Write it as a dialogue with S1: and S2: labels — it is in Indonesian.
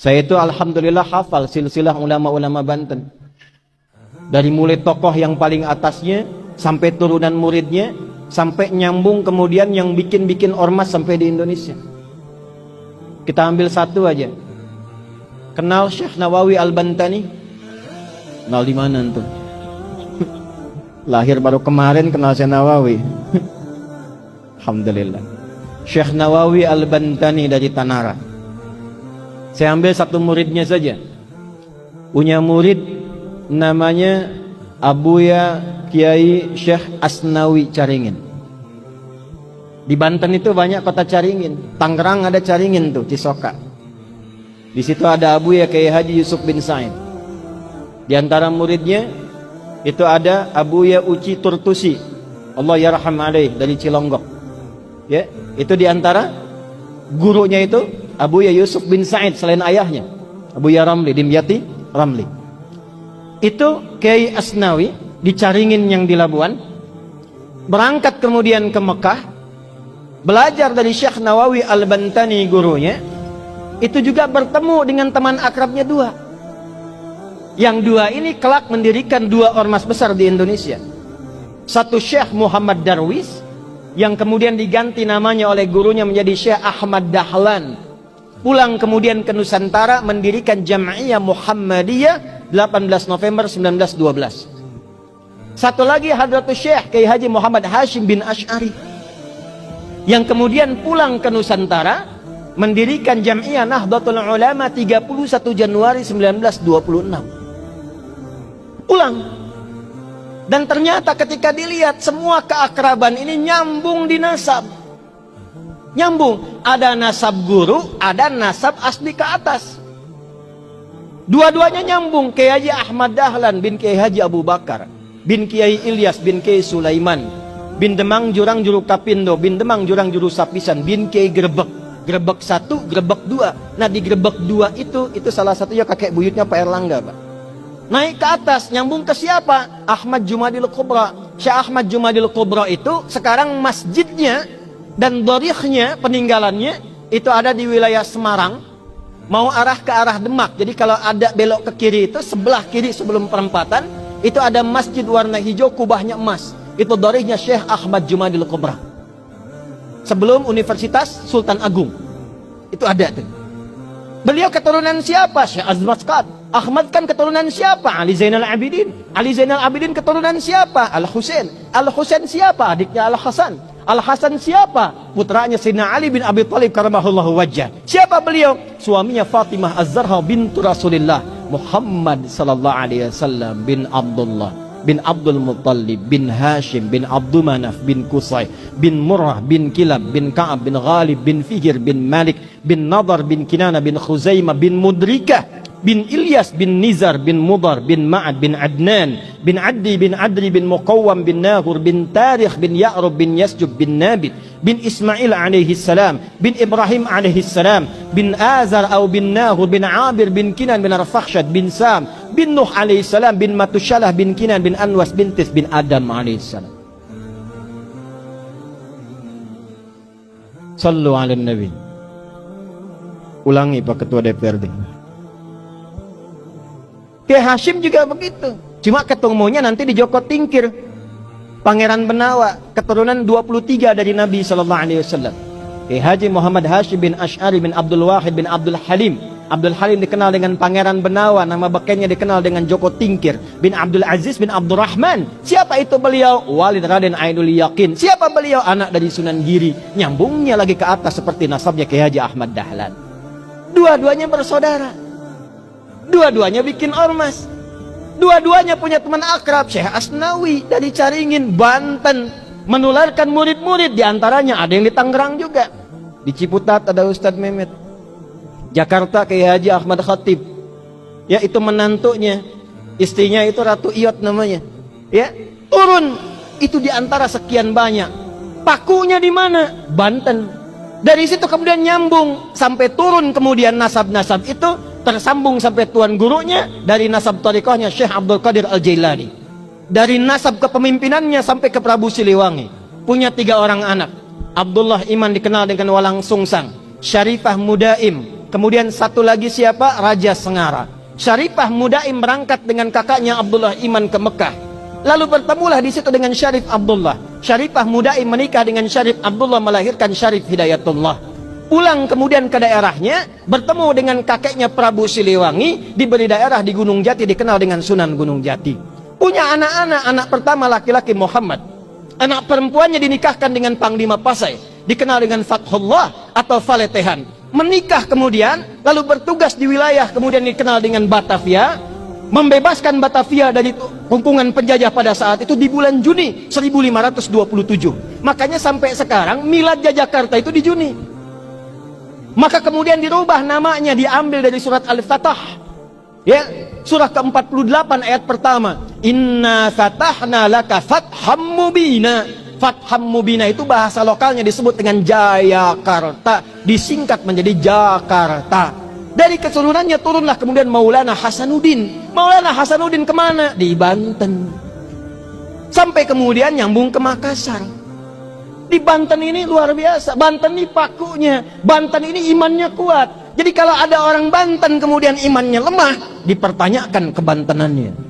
S1: Saya itu alhamdulillah hafal silsilah ulama-ulama Banten. Dari mulai tokoh yang paling atasnya sampai turunan muridnya, sampai nyambung kemudian yang bikin-bikin ormas sampai di Indonesia. Kita ambil satu aja. Kenal Syekh Nawawi Al-Bantani? Kenal di mana tuh? Lahir baru kemarin kenal Syekh Nawawi. Alhamdulillah. Syekh Nawawi Al-Bantani dari Tanara. Saya ambil satu muridnya saja. Punya murid namanya Abuya Kiai Syekh Asnawi Caringin. Di Banten itu banyak kota Caringin. Tangerang ada Caringin tuh, Cisoka. Di situ ada Abuya Kiai Haji Yusuf bin Said. Di antara muridnya itu ada Abuya Uci Turtusi, Allah yarham alaih, dari Cilonggok. Ya, itu di antara gurunya itu Abuya Yusuf bin Said selain ayahnya, Abuya Ramli, Dimyati Ramli. Itu Kiai Asnawi di Caringin yang di Labuan. Berangkat kemudian ke Mekah, belajar dari Syekh Nawawi Al-Bantani gurunya. Itu juga bertemu dengan teman akrabnya dua. Yang dua ini kelak mendirikan dua ormas besar di Indonesia. Satu Syekh Muhammad Darwis, yang kemudian diganti namanya oleh gurunya menjadi Syekh Ahmad Dahlan. Pulang kemudian ke Nusantara mendirikan Jam'iyah Muhammadiyah 18 November 1912. Satu lagi Hadratus Syekh Kiai Haji Muhammad Hashim bin Asy'ari, yang kemudian pulang ke Nusantara mendirikan Jam'iyah Nahdlatul Ulama 31 Januari 1926. Pulang. Dan ternyata ketika dilihat semua keakraban ini nyambung di nasab. Nyambung. Ada nasab guru, ada nasab asli ke atas. Dua-duanya nyambung. Kiai Haji Ahmad Dahlan bin Kiai Haji Abu Bakar bin Kiai Ilyas bin Kiai Sulaiman bin Demang Jurang Juru Kapindo bin Demang Jurang Juru Sapisan bin Kiai Grebek. Grebek 1, Grebek 2. Nah di Grebek 2 itu salah satunya kakek buyutnya Pak Erlangga, Pak. Naik ke atas, nyambung ke siapa? Ahmad Jumadil Kubra. Syekh Ahmad Jumadil Kubra itu sekarang masjidnya dan dorikhnya, peninggalannya itu ada di wilayah Semarang, mau arah ke arah Demak. Jadi kalau ada belok ke kiri itu sebelah kiri sebelum perempatan itu ada masjid warna hijau, kubahnya emas. Itu dorikhnya Syekh Ahmad Jumadil Kubra. Sebelum Universitas Sultan Agung itu ada tuh. Beliau keturunan siapa? Syekh Azmaskat. Ahmad kan keturunan siapa? Ali Zainal Abidin. Ali Zainal Abidin keturunan siapa? Al-Husain. Al-Husain siapa? Adiknya Al-Hasan. Al-Hasan siapa? Putranya Sayyidina Ali bin Abi Thalib karamahullahu wajhah. Siapa beliau? Suaminya Fatimah Az-Zahra bintu Rasulillah Muhammad sallallahu alaihi wasallam bin Abdullah bin Abdul Muttalib bin Hashim bin Abdul Manaf bin Qusay bin Murrah bin Kilab bin Ka'ab bin Ghalib bin Fihir bin Malik bin Nadar bin Kinana bin Khuzaimah bin Mudrikah bin Ilyas bin Nizar bin Mudar bin Ma'ad bin Adnan bin Addi bin Adri bin Muqawwam bin Nahur bin Tarikh bin Ya'rub bin Yasjub bin Nabit bin Ismail alaihi salam bin Ibrahim alaihi salam bin Azar atau bin Nahur bin Abir bin Kinan bin Arfakhshad bin Sam bin Nuh alaihi salam bin Matushalah bin Kinan bin Anwas bin Tis bin Adam alaihi salam. Sallu ala Nabi. Ulangi Pak Ketua DPRD. Kiai Hashim juga begitu. Cuma ketemunya nanti di Joko Tingkir, Pangeran Benawa, keturunan 23 dari Nabi sallallahu alaihi wasallam. Kiai Haji Muhammad Hashim bin Asy'ari bin Abdul Wahid bin Abdul Halim. Abdul Halim dikenal dengan Pangeran Benawa, nama bekennya dikenal dengan Joko Tingkir bin Abdul Aziz bin Abdurrahman. Siapa itu beliau? Walid Raden Ainul Yakin. Siapa beliau? Anak dari Sunan Giri. Nyambungnya lagi ke atas seperti nasabnya Kiai Haji Ahmad Dahlan. Dua-duanya bersaudara. Dua-duanya bikin ormas. Dua-duanya punya teman akrab, Syekh Asnawi dari Caringin, Banten, menularkan murid-murid. Di antaranya ada yang di Tangerang juga. Di Ciputat ada Ustadz Mehmet. Jakarta Kiai Haji Ahmad Khatib. Ya, itu menantunya. Istrinya itu Ratu Iyot namanya. Ya, turun itu di antara sekian banyak. Pakunya di mana? Banten. Dari situ kemudian nyambung sampai turun kemudian nasab-nasab itu tersambung sampai tuan gurunya dari nasab tariqahnya Syekh Abdul Qadir Al-Jailani. Dari nasab kepemimpinannya sampai ke Prabu Siliwangi. Punya 3 orang anak. Abdullah Iman dikenal dengan Walang Sungsang, Syarifah Mudaim, Kemudian satu lagi siapa? Raja Sengara. Syarifah Mudaim berangkat dengan kakaknya Abdullah Iman ke Mekah. Lalu bertemulah di situ dengan Syarif Abdullah. Syarifah Mudaim menikah dengan Syarif Abdullah, melahirkan Syarif Hidayatullah. Pulang kemudian ke daerahnya, bertemu dengan kakeknya Prabu Siliwangi, diberi daerah di Gunung Jati, dikenal dengan Sunan Gunung Jati. Punya anak-anak, anak pertama laki-laki Muhammad. Anak perempuannya dinikahkan dengan Panglima Pasai, dikenal dengan Fathullah atau Faletehan. Menikah kemudian, lalu bertugas di wilayah kemudian dikenal dengan Batavia, membebaskan Batavia dari kungkungan penjajah pada saat itu di bulan Juni 1527. Makanya sampai sekarang milad Jakarta itu di Juni. Maka kemudian dirubah namanya, diambil dari surat Al-Fatah. Ya, surah ke-48 ayat pertama. Inna fatahna laka fatham mubina. Fatham mubina itu bahasa lokalnya disebut dengan Jayakarta, disingkat menjadi Jakarta. Dari keseluruhannya turunlah kemudian Maulana Hasanuddin. Maulana Hasanuddin kemana? Di Banten. Sampai kemudian nyambung ke Makassar. Di Banten ini luar biasa. Banten ini pakunya. Banten ini imannya kuat. Jadi kalau ada orang Banten kemudian imannya lemah, dipertanyakan kebantenannya.